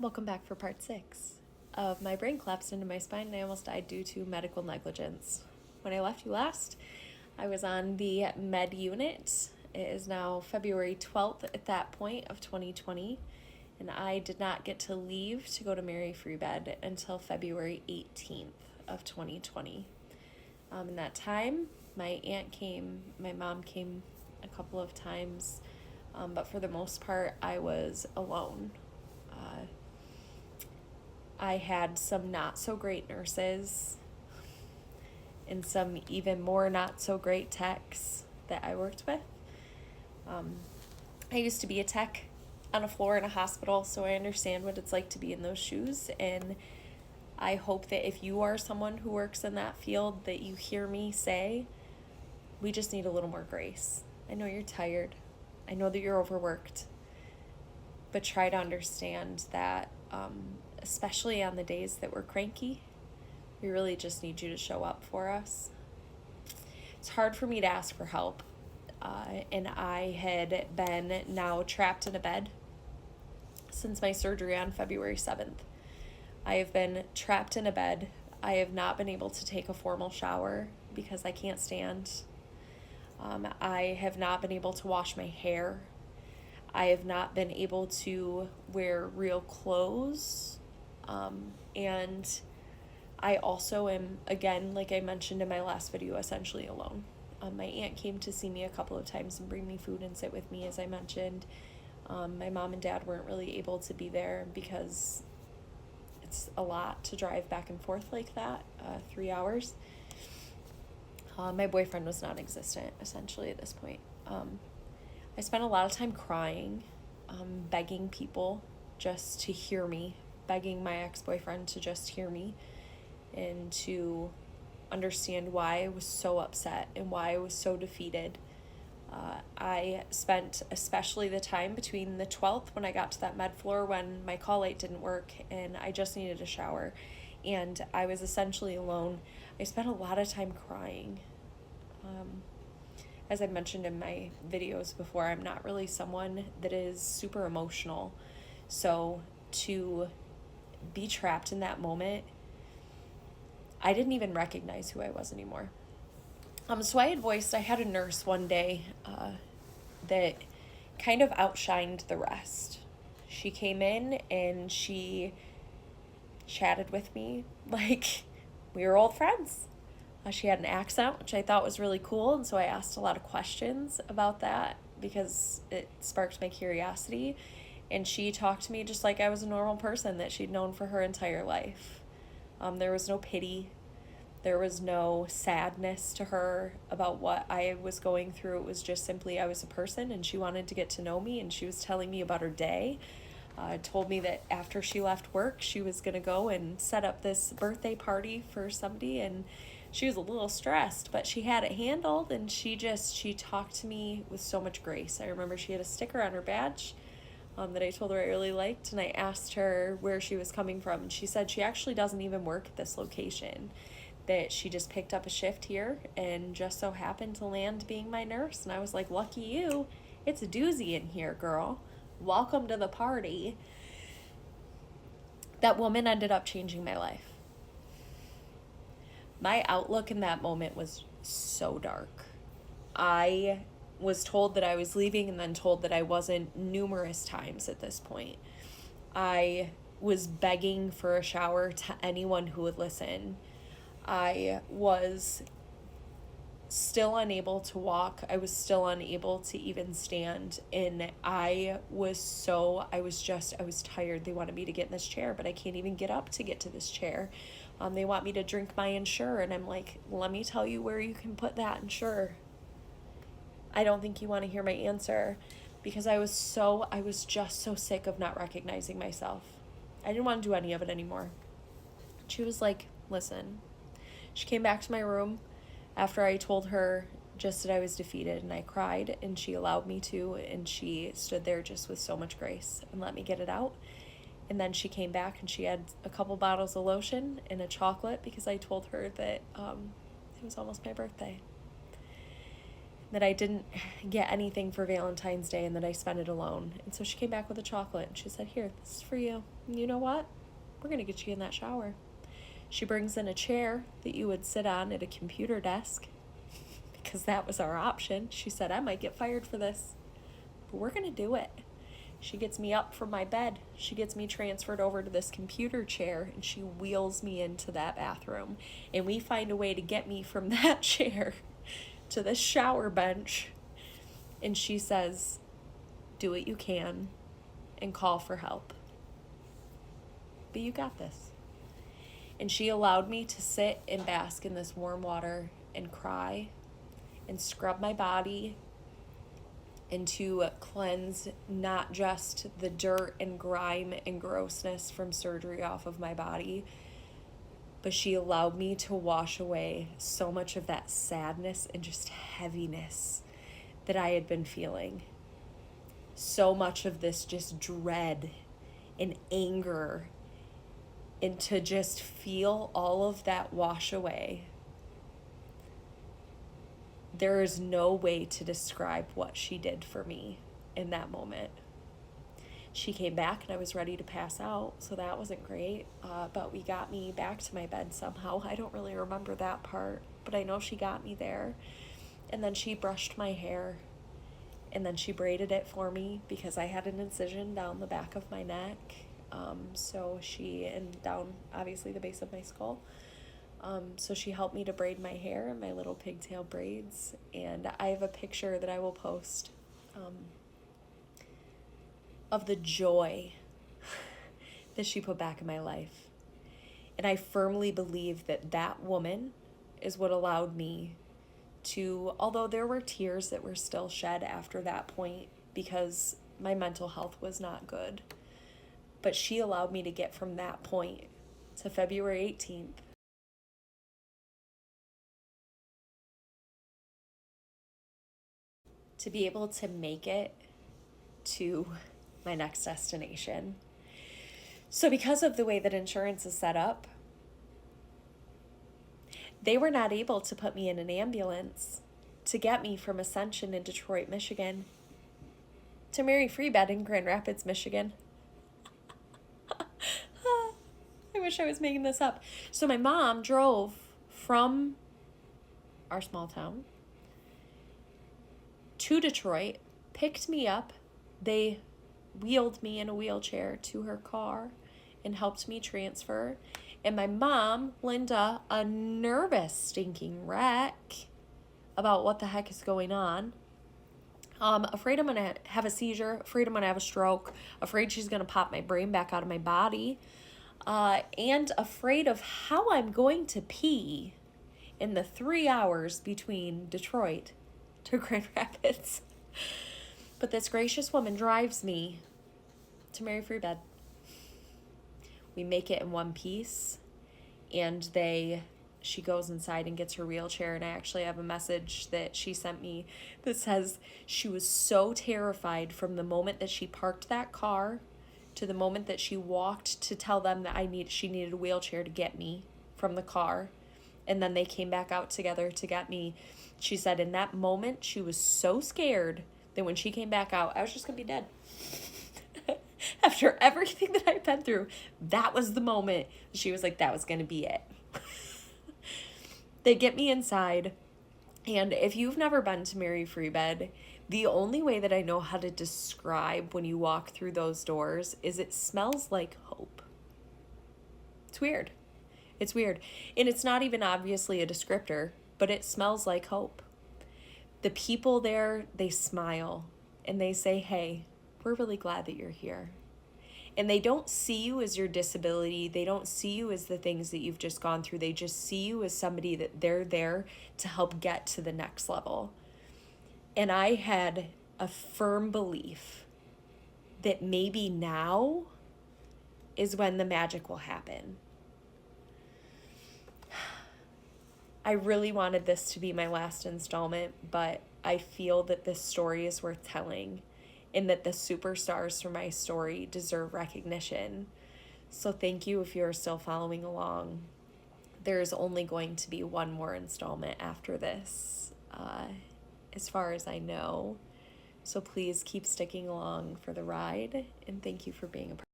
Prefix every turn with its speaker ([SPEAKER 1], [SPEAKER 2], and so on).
[SPEAKER 1] Welcome back for part 6 of my brain collapsed into my spine and I almost died due to medical negligence. When I left you last, I was on the med unit. It is now February 12th at that point of 2020, and I did not get to leave to go to Mary Free Bed until February 18th of 2020. In that time, my aunt came, my mom came a couple of times, but for the most part, I was alone. I had some not so great nurses and some even more not so great techs that I worked with. I used to be a tech on a floor in a hospital, so I understand what it's like to be in those shoes, and I hope that if you are someone who works in that field that you hear me say, we just need a little more grace. I know you're tired. I know that you're overworked, but try to understand that especially on the days that we're cranky, we really just need you to show up for us. It's hard for me to ask for help, and I had been now trapped in a bed since my surgery on February 7th. I have been trapped in a bed. I have not been able to take a formal shower because I can't stand. I have not been able to wash my hair. I have not been able to wear real clothes. And I also am, again, like I mentioned in my last video, essentially alone. My aunt came to see me a couple of times and bring me food and sit with me, as I mentioned. My mom and dad weren't really able to be there because it's a lot to drive back and forth like that, 3 hours. My boyfriend was non-existent, essentially, at this point. I spent a lot of time crying, begging people just to hear me, begging my ex-boyfriend to just hear me and to understand why I was so upset and why I was so defeated. I spent especially the time between the 12th when I got to that med floor when my call light didn't work and I just needed a shower and I was essentially alone. I spent a lot of time crying. As I mentioned in my videos before, I'm not really someone that is super emotional. So to be trapped in that moment, I didn't even recognize who I was anymore. So I had a nurse one day that kind of outshined the rest. She came in and she chatted with me like we were old friends. She had an accent, which I thought was really cool, and so I asked a lot of questions about that because it sparked my curiosity, and she talked to me just like I was a normal person that she'd known for her entire life. There was no pity. There was no sadness to her about what I was going through. It was just simply I was a person, and she wanted to get to know me, and she was telling me about her day. Told me that after she left work, she was going to go and set up this birthday party for somebody, and she was a little stressed, but she had it handled, and she talked to me with so much grace. I remember she had a sticker on her badge that I told her I really liked, and I asked her where she was coming from, and she said she actually doesn't even work at this location, that she just picked up a shift here and just so happened to land being my nurse. And I was like, lucky you, it's a doozy in here, girl. Welcome to the party. That woman ended up changing my life. My outlook in that moment was so dark. I was told that I was leaving and then told that I wasn't numerous times at this point. I was begging for a shower to anyone who would listen. I was still unable to walk. I was still unable to even stand. And I was tired. They wanted me to get in this chair, but I can't even get up to get to this chair. They want me to drink my Ensure, and I'm like, let me tell you where you can put that Ensure. I don't think you want to hear my answer because I was just so sick of not recognizing myself. I didn't want to do any of it anymore. She was like, listen. She came back to my room after I told her just that I was defeated, and I cried, and she allowed me to, and she stood there just with so much grace and let me get it out. And then she came back and she had a couple bottles of lotion and a chocolate because I told her that it was almost my birthday. that I didn't get anything for Valentine's Day and that I spent it alone. And so she came back with a chocolate and she said, "Here, this is for you. And you know what? We're going to get you in that shower." She brings in a chair that you would sit on at a computer desk because that was our option. She said, "I might get fired for this, but we're going to do it." She gets me up from my bed. She gets me transferred over to this computer chair and she wheels me into that bathroom. And we find a way to get me from that chair to the shower bench. And she says, "Do what you can and call for help. But you got this." And she allowed me to sit and bask in this warm water and cry and scrub my body and to cleanse not just the dirt and grime and grossness from surgery off of my body, but she allowed me to wash away so much of that sadness and just heaviness that I had been feeling. So much of this just dread and anger, and to just feel all of that wash away. There is no way to describe what she did for me in that moment. She came back and I was ready to pass out, so that wasn't great. But we got me back to my bed somehow. I don't really remember that part, but I know she got me there. And then she brushed my hair, and then she braided it for me because I had an incision down the back of my neck. And down obviously the base of my skull. So she helped me to braid my hair in my little pigtail braids. And I have a picture that I will post of the joy that she put back in my life. And I firmly believe that that woman is what allowed me to, although there were tears that were still shed after that point because my mental health was not good, but she allowed me to get from that point to February 18th. To be able to make it to my next destination. So because of the way that insurance is set up, they were not able to put me in an ambulance to get me from Ascension in Detroit, Michigan to Mary Free Bed in Grand Rapids, Michigan. I wish I was making this up. So my mom drove from our small town to Detroit, picked me up. They wheeled me in a wheelchair to her car and helped me transfer. And my mom, Linda, a nervous stinking wreck about what the heck is going on. Afraid I'm going to have a seizure, afraid I'm going to have a stroke, afraid she's going to pop my brain back out of my body, and afraid of how I'm going to pee in the 3 hours between Detroit to Grand Rapids. But this gracious woman drives me to Mary Free Bed. We make it in one piece, and she goes inside and gets her wheelchair, and I actually have a message that she sent me that says she was so terrified from the moment that she parked that car to the moment that she walked to tell them that she needed a wheelchair to get me from the car, and then they came back out together to get me. She said in that moment she was so scared that when she came back out, I was just gonna be dead. After everything that I've been through, that was the moment she was like, that was gonna be it. They get me inside, and if you've never been to Mary Free Bed, the only way that I know how to describe when you walk through those doors is it smells like hope. It's weird. It's weird. And it's not even obviously a descriptor, but it smells like hope. The people there, they smile and they say, "Hey, we're really glad that you're here." And they don't see you as your disability. They don't see you as the things that you've just gone through. They just see you as somebody that they're there to help get to the next level. And I had a firm belief that maybe now is when the magic will happen. I really wanted this to be my last installment, but I feel that this story is worth telling and that the superstars from my story deserve recognition. So thank you if you're still following along. There's only going to be one more installment after this. as far as I know. So please keep sticking along for the ride, and thank you for being a part.